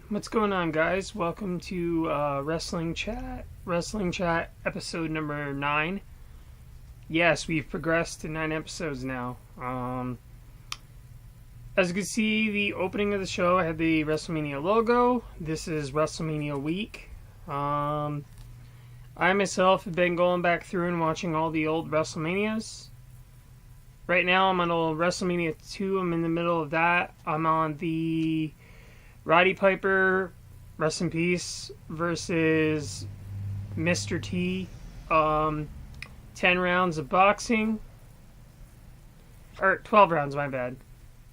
What's going on, guys? Welcome to Wrestling Chat episode number 9. Yes, we've progressed to 9 episodes now. As you can see, the opening of the show, I had the Wrestlemania logo. This is Wrestlemania week. I myself have been going back through and watching all the old WrestleManias. Right now, I'm on WrestleMania 2. I'm in the middle of that. I'm on the Roddy Piper, rest in peace, versus Mr. T. 10 rounds of boxing. Or 12 rounds, my bad.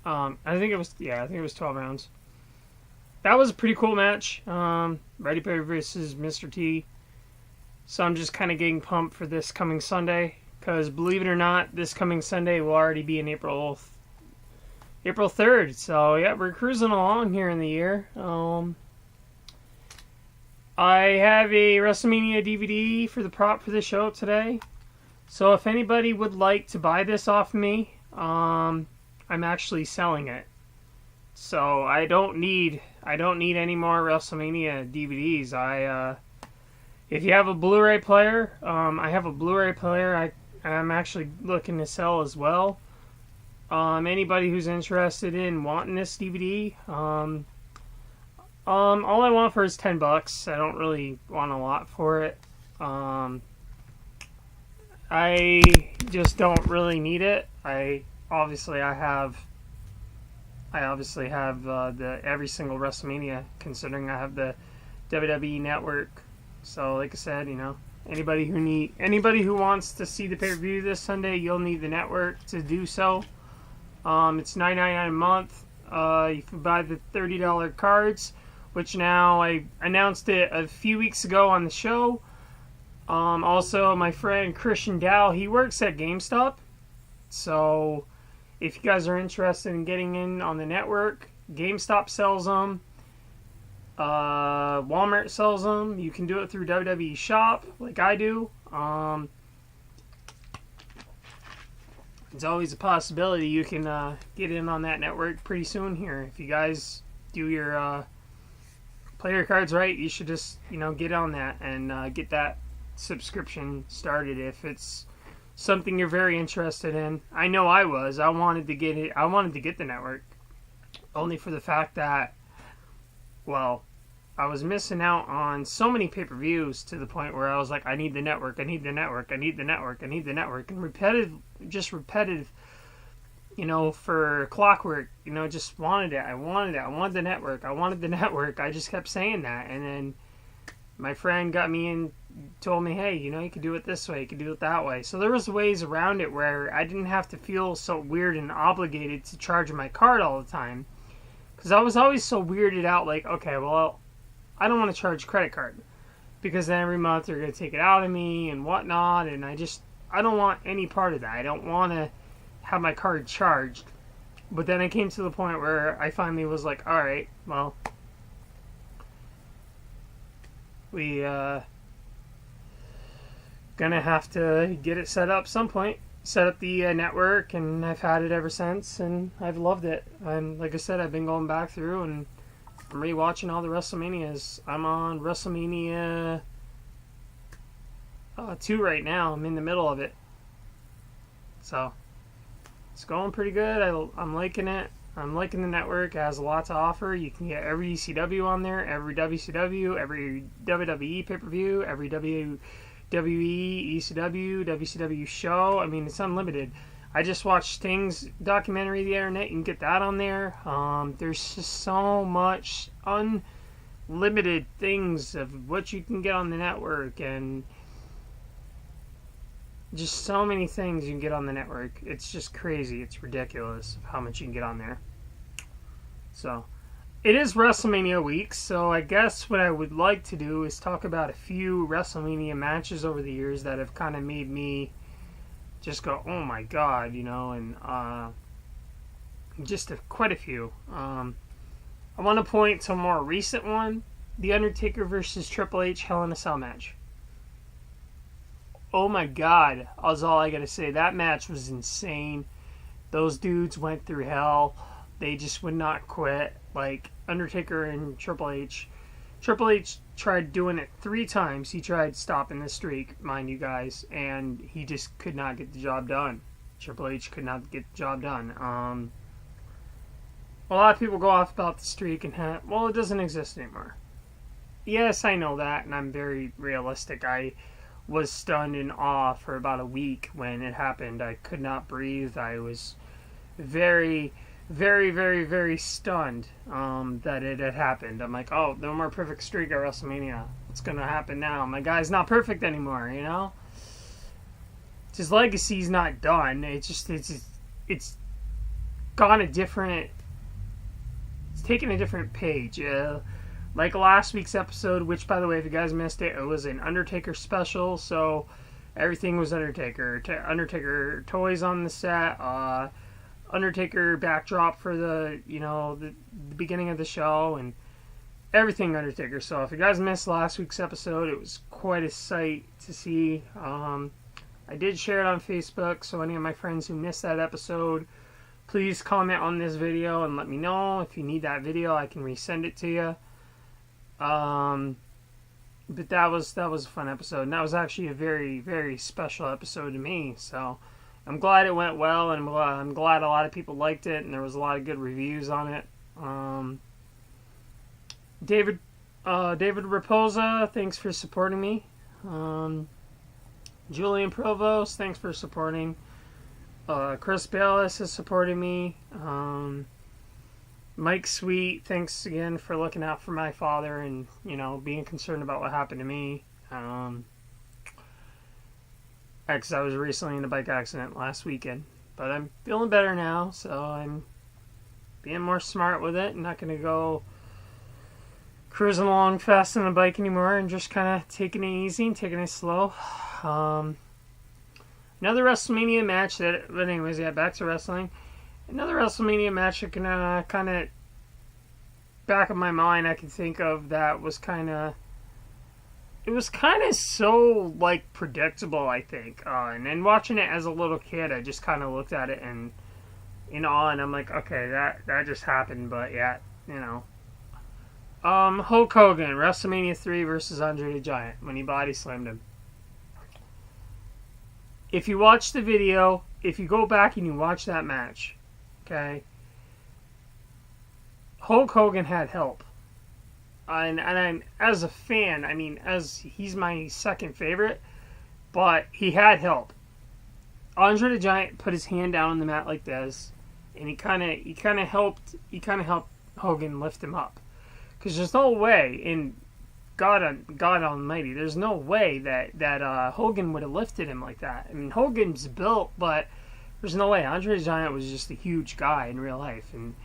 I think it was 12 rounds. That was a pretty cool match. Roddy Piper versus Mr. T. So I'm just kind of getting pumped for this coming Sunday. Because believe it or not, this coming Sunday will already be in April 3rd. So yeah, we're cruising along here in the year. I have a WrestleMania DVD for the prop for the show today. So if anybody would like to buy this off me, I'm actually selling it. So I don't need any more WrestleMania DVDs. If you have a Blu-ray player, I have a Blu-ray player. I'm actually looking to sell as well. Anybody who's interested in wanting this DVD, all I want for is $10. I don't really want a lot for it. I just don't really need it. I obviously have the every single WrestleMania, considering I have the WWE Network. So, like I said, anybody who wants to see the pay-per-view this Sunday, you'll need the network to do so. It's $9.99 a month. You can buy the $30 cards, which now I announced it a few weeks ago on the show. Also, my friend Christian Dow, he works at GameStop. So, if you guys are interested in getting in on the network, GameStop sells them. Walmart sells them. You can do it through WWE Shop, like I do. It's always a possibility you can get in on that network pretty soon here. If you guys do your player cards right, you should just get on that and get that subscription started if it's something you're very interested in. I know I was. I wanted to get it. I wanted to get the network only for the fact that, well, I was missing out on so many pay-per-views to the point where I was like, I need the network, I need the network, I need the network, I need the network. And repetitive, for clockwork, just wanted it. I wanted the network. I wanted the network. I just kept saying that. And then my friend got me in, told me, hey, you could do it this way, you could do it that way. So there was ways around it where I didn't have to feel so weird and obligated to charge my card all the time. Because I was always so weirded out, like, okay, well, I don't want to charge credit card. Because then every month they're going to take it out of me and whatnot. And I don't want any part of that. I don't want to have my card charged. But then I came to the point where I finally was like, alright, well, we gonna have to get it set up some point. Set up the network, and I've had it ever since, and I've loved it. And like I said, I've been going back through and I'm rewatching all the WrestleManias. I'm on WrestleMania 2 right now. I'm in the middle of it. So, it's going pretty good. I'm liking it. I'm liking the network. It has a lot to offer. You can get every ECW on there, every WCW, every WWE pay-per-view, every WWE, ECW, WCW show. I mean, it's unlimited. I just watched Sting's documentary the other night. You can get that on there. There's just so much unlimited things of what you can get on the network, and just so many things you can get on the network. It's just crazy. It's ridiculous how much you can get on there. So, it is WrestleMania week, so I guess what I would like to do is talk about a few WrestleMania matches over the years that have kind of made me just go, oh my god, and just quite a few. I want to point to a more recent one, The Undertaker versus Triple H Hell in a Cell match. Oh my god, that's all I gotta say. That match was insane. Those dudes went through hell. They just would not quit. Like, Undertaker and Triple H. Triple H tried doing it 3 times. He tried stopping the streak, mind you guys, and he just could not get the job done. Triple H could not get the job done. A lot of people go off about the streak and well, it doesn't exist anymore. Yes, I know that, and I'm very realistic. I was stunned in awe for about a week when it happened. I could not breathe. I was very, very, very, very stunned that it had happened. I'm like, oh, no more perfect streak at WrestleMania. What's going to happen now? My guy's not perfect anymore, you know? His legacy's not done. It's gone a different... It's taken a different page. Like last week's episode, which, by the way, if you guys missed it, it was an Undertaker special, so everything was Undertaker. Undertaker toys on the set, Undertaker backdrop for the beginning of the show, and everything Undertaker. So if you guys missed last week's episode, it was quite a sight to see. I did share it on Facebook, so any of my friends who missed that episode, please comment on this video and let me know. If you need that video, I can resend it to you. But that was a fun episode, and that was actually a very, very special episode to me. So I'm glad it went well, and I'm glad a lot of people liked it, and there was a lot of good reviews on it. David Raposa, thanks for supporting me. Julian Provost, thanks for supporting. Chris Bayless is supporting me. Mike Sweet, thanks again for looking out for my father and, being concerned about what happened to me. Because I was recently in a bike accident last weekend. But I'm feeling better now, so I'm being more smart with it. I'm not going to go cruising along fast on a bike anymore and just kind of taking it easy and taking it slow. Another WrestleMania match but anyways, yeah, back to wrestling. Another WrestleMania match that can kind of back of my mind I can think of that was kind of so like predictable, I think. And then watching it as a little kid, I just kind of looked at it and in awe, and I'm like, okay, that just happened, but yeah, Hulk Hogan, WrestleMania 3 versus Andre the Giant when he body slammed him. If you watch the video, if you go back and you watch that match, okay, Hulk Hogan had help. And I'm, as a fan, as he's my second favorite, but he had help. Andre the Giant put his hand down on the mat like this, and he kind of helped Hogan lift him up. Because there's no way, in God Almighty, there's no way that Hogan would have lifted him like that. Hogan's built, but there's no way. Andre the Giant was just a huge guy in real life, and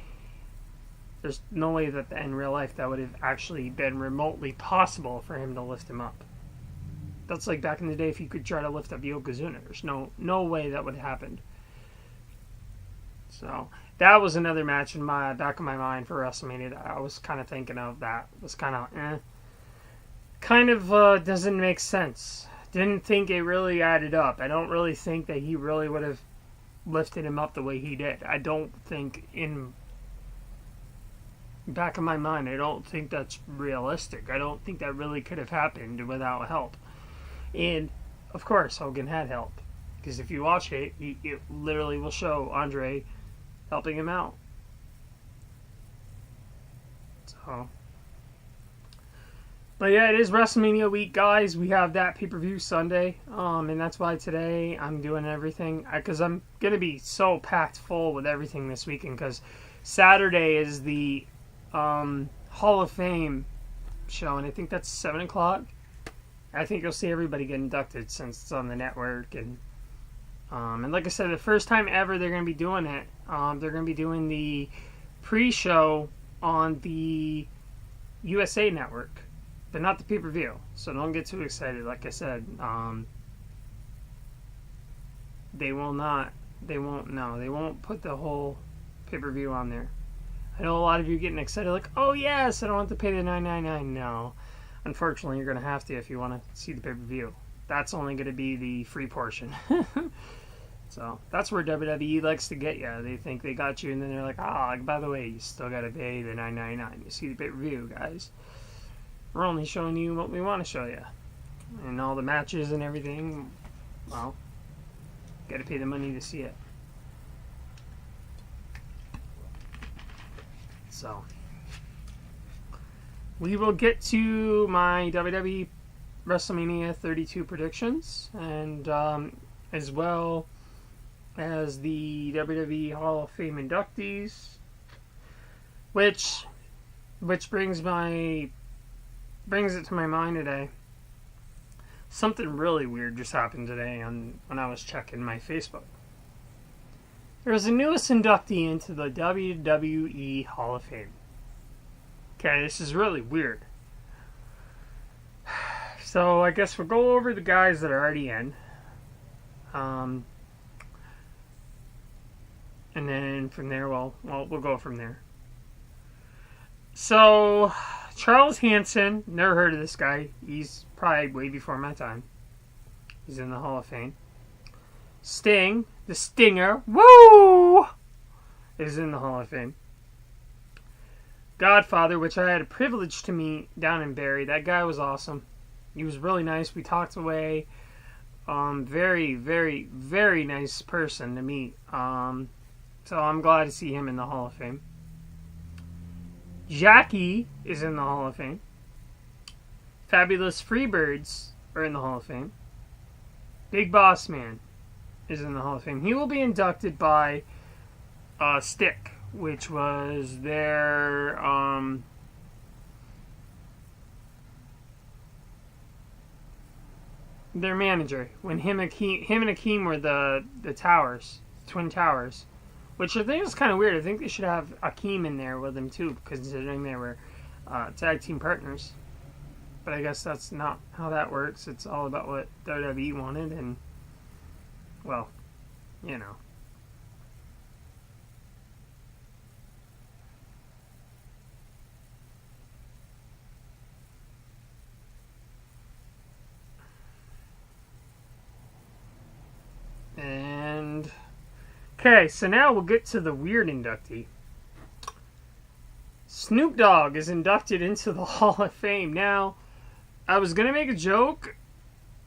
there's no way that in real life that would have actually been remotely possible for him to lift him up. That's like back in the day if you could try to lift up Yokozuna. There's no way that would have happened. So that was another match in my back of my mind for WrestleMania that I was kind of thinking of. That was kind of doesn't make sense. Didn't think it really added up. I don't really think that he really would have lifted him up the way he did. I don't think in back of my mind, I don't think that's realistic. I don't think that really could have happened without help. And of course, Hogan had help, because if you watch it, it literally will show Andre helping him out. So, but yeah, it is WrestleMania week, guys. We have that pay-per-view Sunday, and that's why today I'm doing everything, because I'm gonna be so packed full with everything this weekend. Because Saturday is the Hall of Fame show, and I think that's 7 o'clock. I think you'll see everybody get inducted since it's on the network, and like I said, the first time ever they're going to be doing it. They're going to be doing the pre-show on the USA Network, but not the pay-per-view. So don't get too excited. Like I said, they won't put the whole pay-per-view on there. I know a lot of you getting excited, like, oh yes, I don't have to pay the $9.99. No, unfortunately, you're going to have to if you want to see the pay-per-view. That's only going to be the free portion. So that's where WWE likes to get you. They think they got you, and then they're like, by the way, you still got to pay the $9.99. You see the pay-per-view, guys. We're only showing you what we want to show you. And all the matches and everything, well, got to pay the money to see it. So, we will get to my WWE WrestleMania 32 predictions, and as well as the WWE Hall of Fame inductees, which brings it to my mind today. Something really weird just happened today when I was checking my Facebook. There's a newest inductee into the WWE Hall of Fame. Okay, this is really weird. So I guess we'll go over the guys that are already in. And then from there, we'll go from there. So, Charles Hanson, never heard of this guy. He's probably way before my time. He's in the Hall of Fame. Sting, the Stinger, woo, is in the Hall of Fame. Godfather, which I had a privilege to meet down in Barrie. That guy was awesome. He was really nice. We talked away. Very, very, very nice person to meet. So I'm glad to see him in the Hall of Fame. Jackie is in the Hall of Fame. Fabulous Freebirds are in the Hall of Fame. Big Boss Man is in the Hall of Fame. He will be inducted by Stick, which was their manager when him and Akeem were the towers, Twin Towers, which I think is kind of weird. I think they should have Akeem in there with them too, considering they were tag team partners. But I guess that's not how that works. It's all about what WWE wanted, and well, you know. And okay, so now we'll get to the weird inductee. Snoop Dogg is inducted into the Hall of Fame. Now, I was gonna make a joke,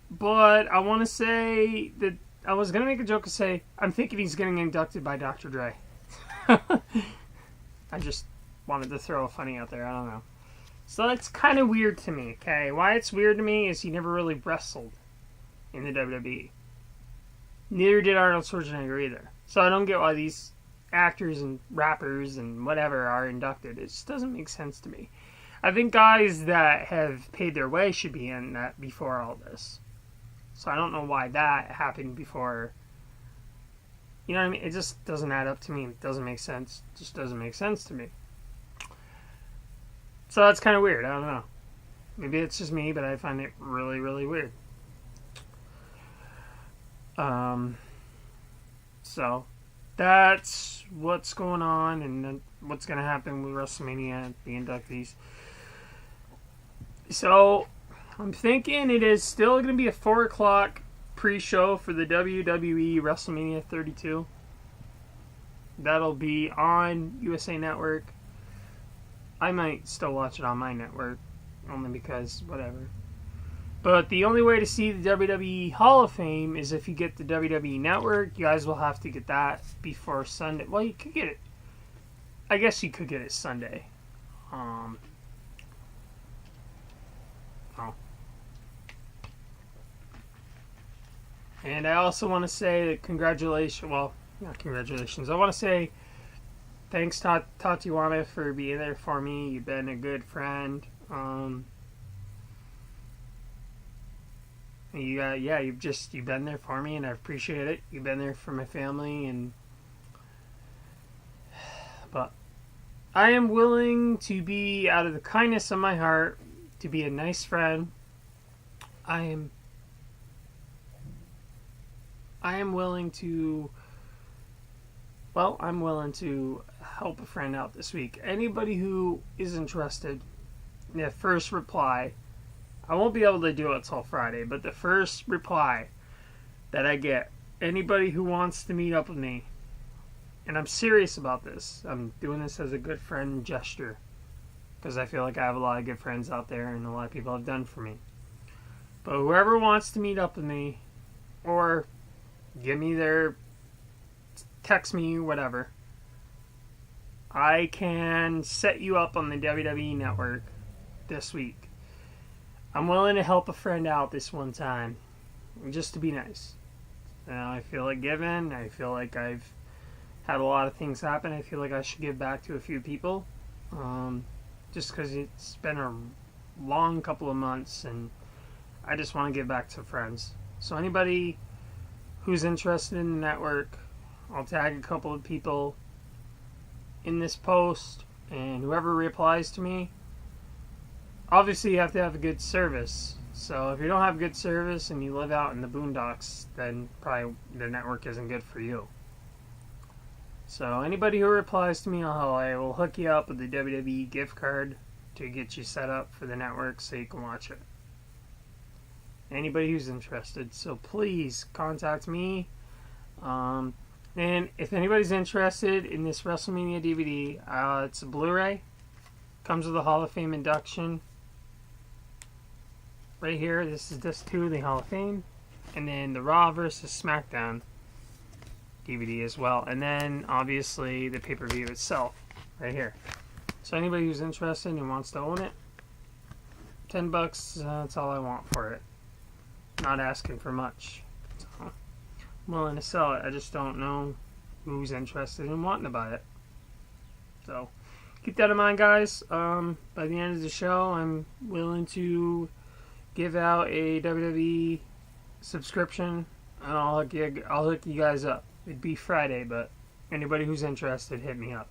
but I want to say that I was gonna make a joke and say I'm thinking he's getting inducted by Dr. Dre. I just wanted to throw a funny out there. I don't know. So that's kind of weird to me. Okay, why it's weird to me is he never really wrestled in the WWE. Neither did Arnold Schwarzenegger either. So I don't get why these actors and rappers and whatever are inducted. It just doesn't make sense to me. I think guys that have paid their way should be in that before all this. So I don't know why that happened before. You know what I mean? It just doesn't add up to me. It doesn't make sense. It just doesn't make sense to me. So that's kind of weird. I don't know. Maybe it's just me, but I find it really, really weird. So that's what's going on and what's going to happen with WrestleMania, the inductees. So I'm thinking it is still going to be a 4 o'clock pre-show for the WWE WrestleMania 32. That'll be on USA Network. I might still watch it on my network, only because whatever. But the only way to see the WWE Hall of Fame is if you get the WWE Network. You guys will have to get that before Sunday. Well, you could get it. I guess you could get it Sunday. Oh. And I also want to say that congratulations. Well, not congratulations. I want to say thanks, Tatiana, for being there for me. You've been a good friend. You've been there for me, and I appreciate it. You've been there for my family, but I am willing to be, out of the kindness of my heart, to be a nice friend. I am willing to. Well, I'm willing to help a friend out this week. Anybody who is interested, the first reply. I won't be able to do it till Friday, but the first reply that I get anybody who wants to meet up with me, and I'm serious about this, I'm doing this as a good friend gesture, because I feel like I have a lot of good friends out there and a lot of people have done for me. But whoever wants to meet up with me, or give me their, text me, whatever, I can set you up on the WWE Network this week. I'm willing to help a friend out this one time, just to be nice. I feel like giving. I feel like I've had a lot of things happen. I feel like I should give back to a few people. Just because it's been a long couple of months and I just want to give back to friends. So anybody who's interested in the network, I'll tag a couple of people in this post, and whoever replies to me, obviously you have to have a good service. So if you don't have good service and you live out in the boondocks, then probably the network isn't good for you. So anybody who replies to me, I will hook you up with the WWE gift card to get you set up for the network so you can watch it. Anybody who's interested. So please contact me. And if anybody's interested in this WrestleMania DVD, it's a Blu-ray. Comes with a Hall of Fame induction. Right here, this is disc 2 of the Hall of Fame. And then the Raw vs. SmackDown DVD as well. And then, obviously, the pay-per-view itself. Right here. So anybody who's interested and wants to own it, $10, that's all I want for it. Not asking for much. So, I'm willing to sell it. I just don't know who's interested in wanting to buy it. So, keep that in mind, guys. By the end of the show, I'm willing to give out a WWE subscription, and I'll hook you guys up. It'd be Friday, but anybody who's interested, hit me up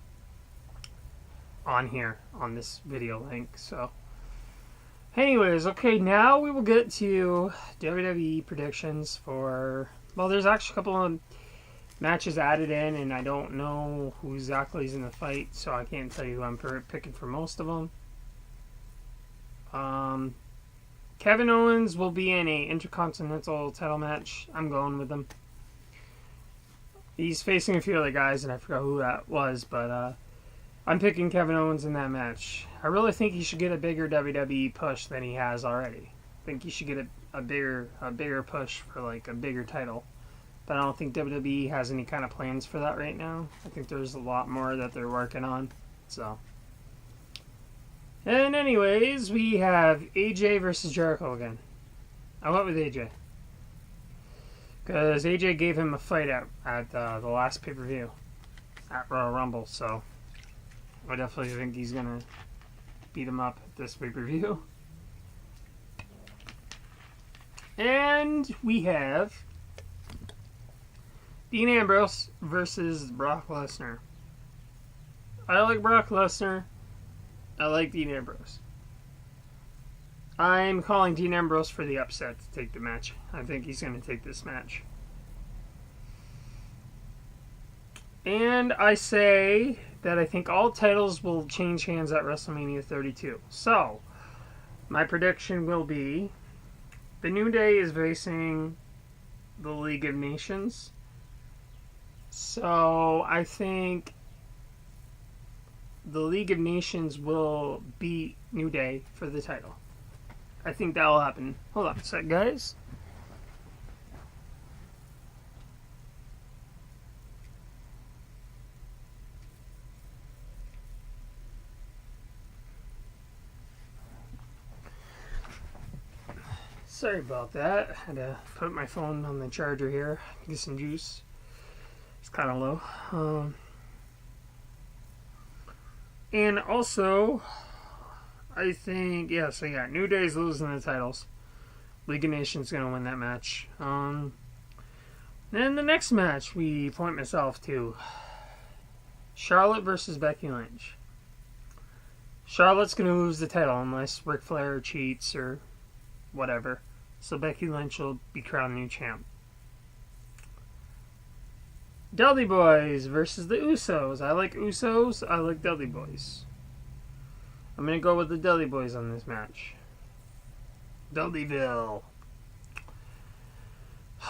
on here, on this video link. So, anyways, okay, now we will get to WWE predictions for, well, there's actually a couple of matches added in, and I don't know who exactly is in the fight, so I can't tell you who I'm picking for most of them. Kevin Owens will be in a Intercontinental title match. I'm going with him. He's facing a few other guys, and I forgot who that was, but I'm picking Kevin Owens in that match. I really think he should get a bigger WWE push than he has already. I think he should get a bigger push for like a bigger title. But I don't think WWE has any kind of plans for that right now. I think there's a lot more that they're working on. So, and anyways, we have AJ versus Jericho again. I went with AJ because AJ gave him a fight at the last pay-per-view at Royal Rumble. So I definitely think he's gonna beat him up at this pay-per-view. And we have Dean Ambrose versus Brock Lesnar. I like Brock Lesnar. I like Dean Ambrose. I'm calling Dean Ambrose for the upset to take the match. I think he's going to take this match. And I say that I think all titles will change hands at WrestleMania 32. So, my prediction will be the New Day is facing the League of Nations. So, I think the League of Nations will beat New Day for the title. I think that will happen. Hold on a sec, guys. Sorry about that. I had to put my phone on the charger here. Get some juice. It's kind of low. And also, I think, New Day's losing the titles. League of Nations going to win that match. Then the next match we point myself to. Charlotte versus Becky Lynch. Charlotte's going to lose the title unless Ric Flair cheats or whatever. So Becky Lynch will be crowned new champ. Dudley Boys versus the Usos. I like Usos. I like Dudley Boys. I'm going to go with the Dudley Boys on this match. Dudleyville.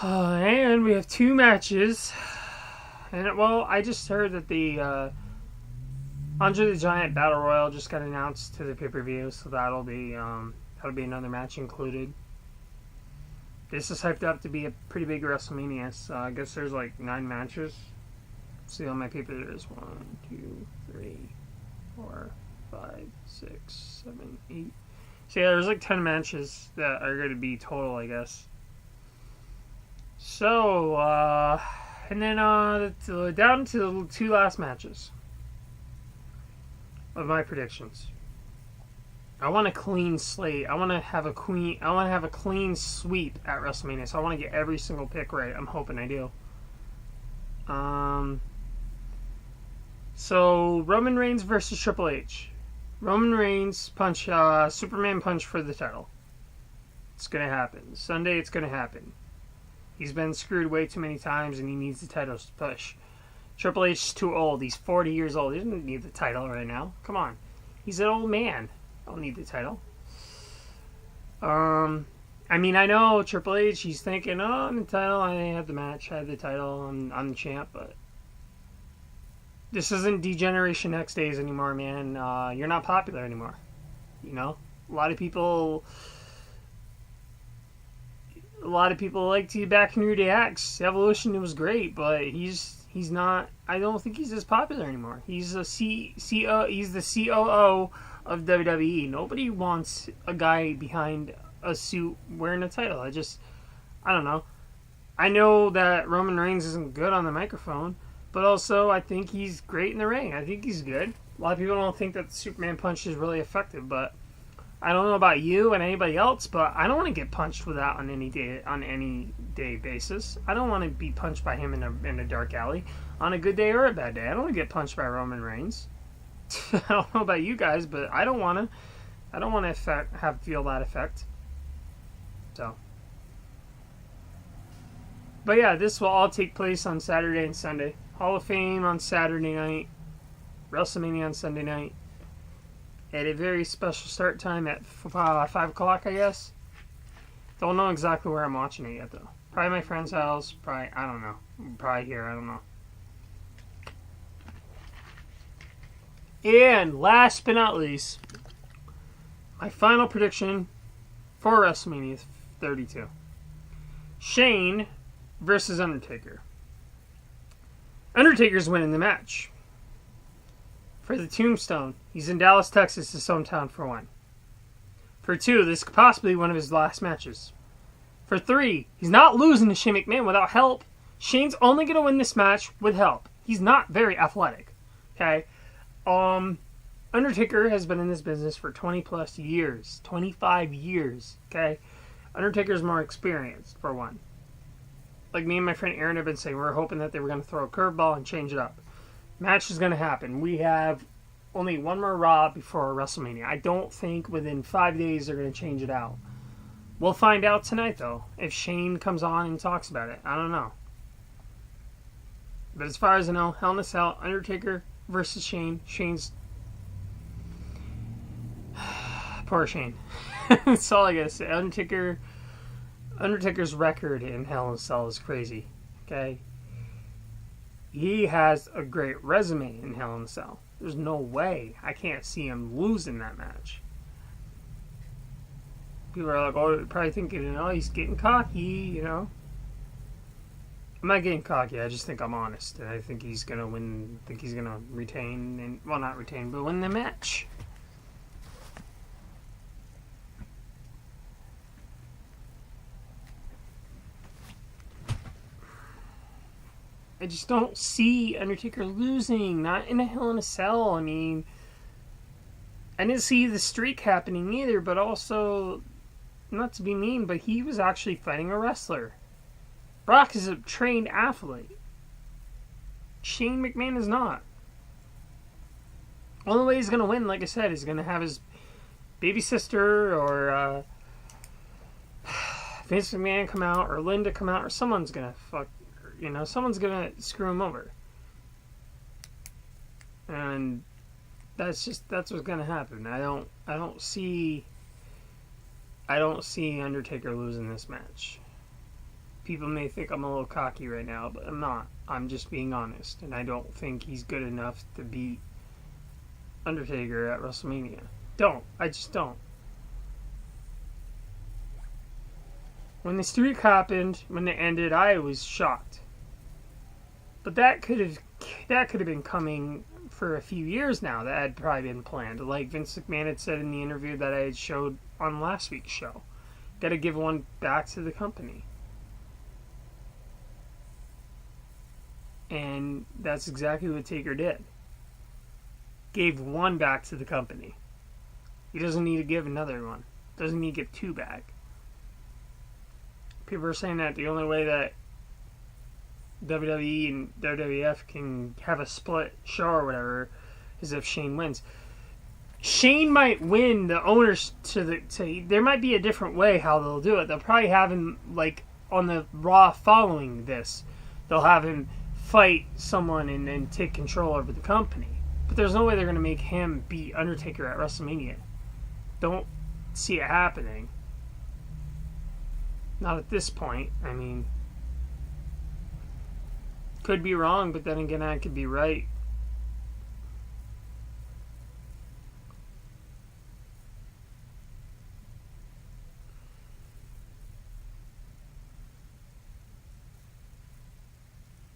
And we have 2 matches. And, well, I just heard that the Andre the Giant Battle Royal just got announced to the pay-per-view, so that'll be another match included. This is hyped up to be a pretty big WrestleMania, so I guess there's like 9 matches. See on my paper there's 1, 2, 3, 4, 5, 6, 7, 8. So yeah, there's like 10 matches that are going to be total, I guess. So, and then down to the 2 last matches of my predictions. I want a clean slate. I want to have a clean sweep at WrestleMania. So I want to get every single pick right. I'm hoping I do. So Roman Reigns versus Triple H. Roman Reigns punch Superman punch for the title. It's gonna happen. Sunday it's gonna happen. He's been screwed way too many times and he needs the titles to push. Triple H is too old. He's 40 years old. He doesn't need the title right now. Come on. He's an old man. Don't need the title. I mean, I know Triple H, he's thinking, oh, I'm the title, I have the match, I have the title, I'm the champ, but this isn't D-Generation X days anymore, man. You're not popular anymore. You know? A lot of people like to back in your day X. Evolution, it was great, but he's not, I don't think he's as popular anymore. He's he's the COO of WWE. Nobody wants a guy behind a suit wearing a title. I don't know. I know that Roman Reigns isn't good on the microphone, but also I think he's great in the ring. I think he's good. A lot of people don't think that the Superman punch is really effective, but I don't know about you and anybody else, but I don't want to get punched with that on any day basis. I don't want to be punched by him in a dark alley on a good day or a bad day. I don't want to get punched by Roman Reigns. I don't know about you guys, but I don't want to feel that effect. So, but yeah, this will all take place on Saturday and Sunday. Hall of Fame on Saturday night, WrestleMania on Sunday night, at a very special start time at 5 o'clock, I guess. Don't know exactly where I'm watching it yet, though. Probably my friend's house. Probably, I don't know. Probably here. I don't know. And last but not least, my final prediction for WrestleMania 32. Shane versus Undertaker. Undertaker's winning the match. For the Tombstone, he's in Dallas, Texas, his hometown, for 1. For 2, this could possibly be one of his last matches. For 3, he's not losing to Shane McMahon without help. Shane's only going to win this match with help. He's not very athletic. Okay? Undertaker has been in this business for 20 plus years. 25 years. Okay? Undertaker's more experienced, for 1. Like me and my friend Aaron have been saying, we were hoping that they were going to throw a curveball and change it up. Match is going to happen. We have only one more Raw before WrestleMania. I don't think within 5 days they're going to change it out. We'll find out tonight, though, if Shane comes on and talks about it. I don't know. But as far as I know, Hell in a Cell, Undertaker versus Shane. Shane's... Poor Shane. That's all I gotta say. Undertaker's record in Hell in a Cell is crazy. Okay? He has a great resume in Hell in a Cell. There's no way I can't see him losing that match. People are like, oh, probably thinking, he's getting cocky, I'm not getting cocky. I just think I'm honest. And I think he's going to win. I think he's going to retain. And well, not retain, but win the match. I just don't see Undertaker losing. Not in a Hell in a Cell. I mean, I didn't see the streak happening either, but also, not to be mean, but he was actually fighting a wrestler. Brock is a trained athlete. Shane McMahon is not. Only way he's going to win, like I said, is going to have his baby sister or Vince McMahon come out or Linda come out or someone's going to someone's going to screw him over. And that's what's going to happen. I don't see Undertaker losing this match. people may think I'm a little cocky right now, but I'm not. I'm just being honest, and I don't think he's good enough to beat Undertaker at WrestleMania. I just don't. When the streak happened, when it ended, I was shocked. But that could have been coming for a few years now. That had probably been planned. Like Vince McMahon had said in the interview that I had showed on last week's show. Got to give one back to the company. And that's exactly what Taker did. Gave one back to the company. He doesn't need to give another one. Doesn't need to give two back. People are saying that the only way that WWE and WWF can have a split show or whatever is if Shane wins. Shane might win the owners there might be a different way how they'll do it. They'll probably have him, like, on the Raw following this, they'll have him fight someone and then take control over the company. But there's no way they're going to make him beat Undertaker at WrestleMania. Don't see it happening. Not at this point. I mean, could be wrong, but then again, I could be right.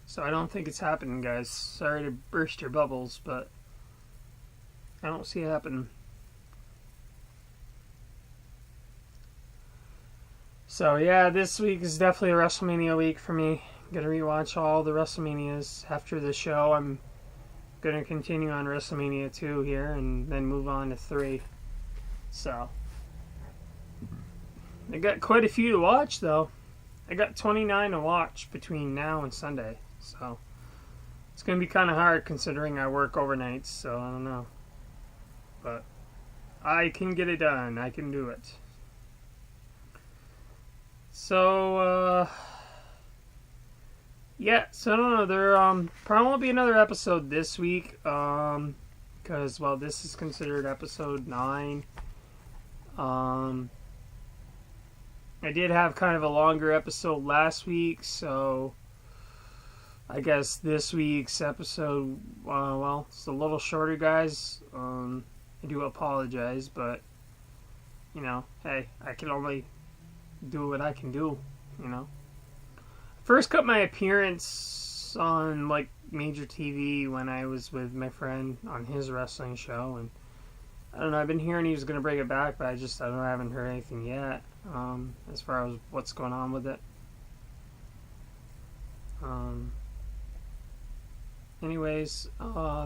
So I don't think it's happening, guys. Sorry to burst your bubbles, but I don't see it happening. So yeah, this week is definitely a WrestleMania week for me. I'm gonna rewatch all the WrestleManias after the show. I'm gonna continue on WrestleMania 2 here and then move on to 3. So I got quite a few to watch though. I got 29 to watch between now and Sunday. So it's gonna be kind of hard considering I work overnights, so I don't know. But I can get it done. I can do it. So, yeah, so I don't know, there probably won't be another episode this week, because, well, this is considered episode 9. I did have kind of a longer episode last week, so I guess this week's episode, well, it's a little shorter, guys. I do apologize, but, you know, hey, I can only do what I can do, you know. First got my appearance on, like, major TV when I was with my friend on his wrestling show, and I don't know, I've been hearing he was going to bring it back, but I don't know, I haven't heard anything yet, as far as what's going on with it. Anyways,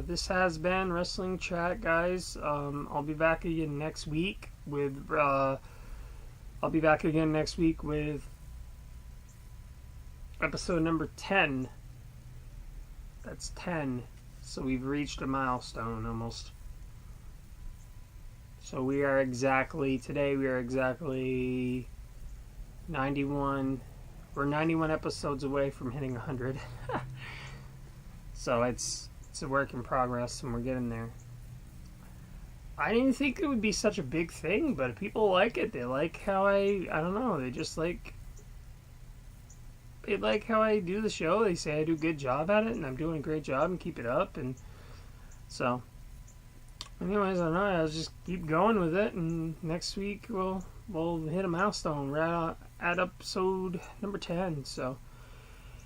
this has been Wrestling Chat, guys. I'll be back again next week with, episode number 10. That's 10. So we've reached a milestone almost. So today we are exactly 91. We're 91 episodes away from hitting 100. So it's a work in progress and we're getting there. I didn't think it would be such a big thing, but people like it. They like how I don't know, they like how I do the show. They say I do a good job at it and I'm doing a great job and keep it up. And so anyways, I don't know, I'll just keep going with it, and next week we'll hit a milestone. We're at episode number 10. So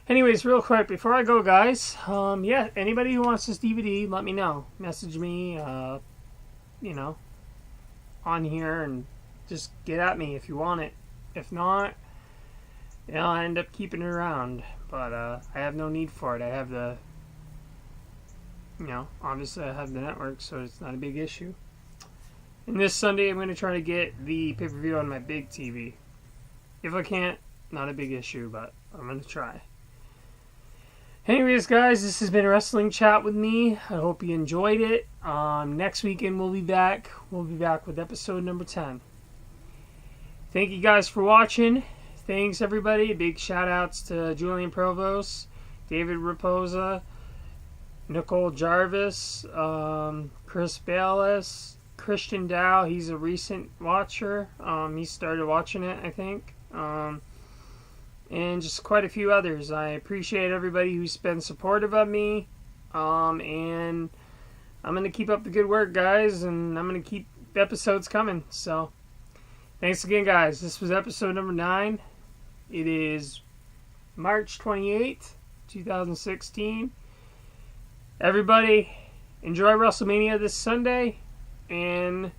anyways, real quick before I go, guys, yeah, anybody who wants this DVD, let me know. Message me, you know, on here, and just get at me if you want it. If not, you know, I end up keeping it around, but I have no need for it. I have the, you know, obviously I have the network, so it's not a big issue. And this Sunday I'm going to try to get the pay-per-view on my big TV. If I can't, not a big issue, but I'm going to try. Anyways, guys, this has been Wrestling Chat with me. I hope you enjoyed it. Next weekend we'll be back. We'll be back with episode number 10. Thank you guys for watching. Thanks, everybody. Big shout-outs to Julian Provost, David Raposa, Nicole Jarvis, Chris Bayless, Christian Dow. He's a recent watcher. He started watching it, I think. and just quite a few others. I appreciate everybody who's been supportive of me, and I'm going to keep up the good work, guys, and I'm going to keep episodes coming. So, thanks again, guys. This was episode number 9. It is March 28th, 2016. Everybody, enjoy WrestleMania this Sunday, and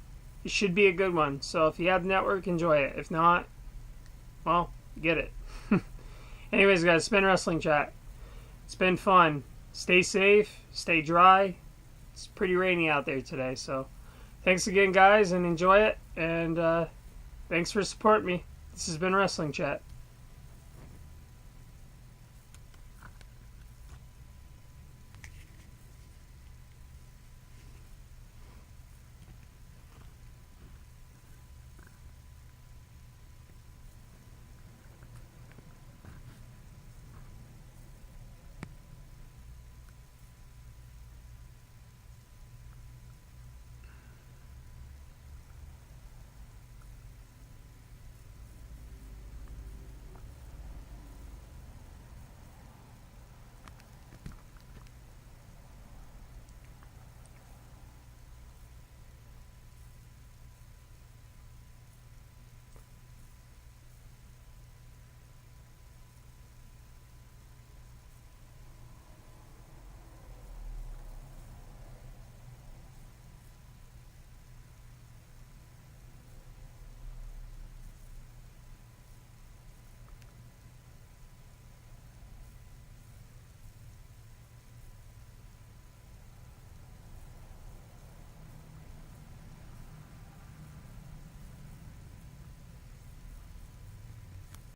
it should be a good one. So if you have the network, enjoy it. If not, well, get it. Anyways, guys, it's been Wrestling Chat. It's been fun. Stay safe, stay dry. It's pretty rainy out there today, so thanks again, guys, and enjoy it. And thanks for supporting me. This has been Wrestling Chat.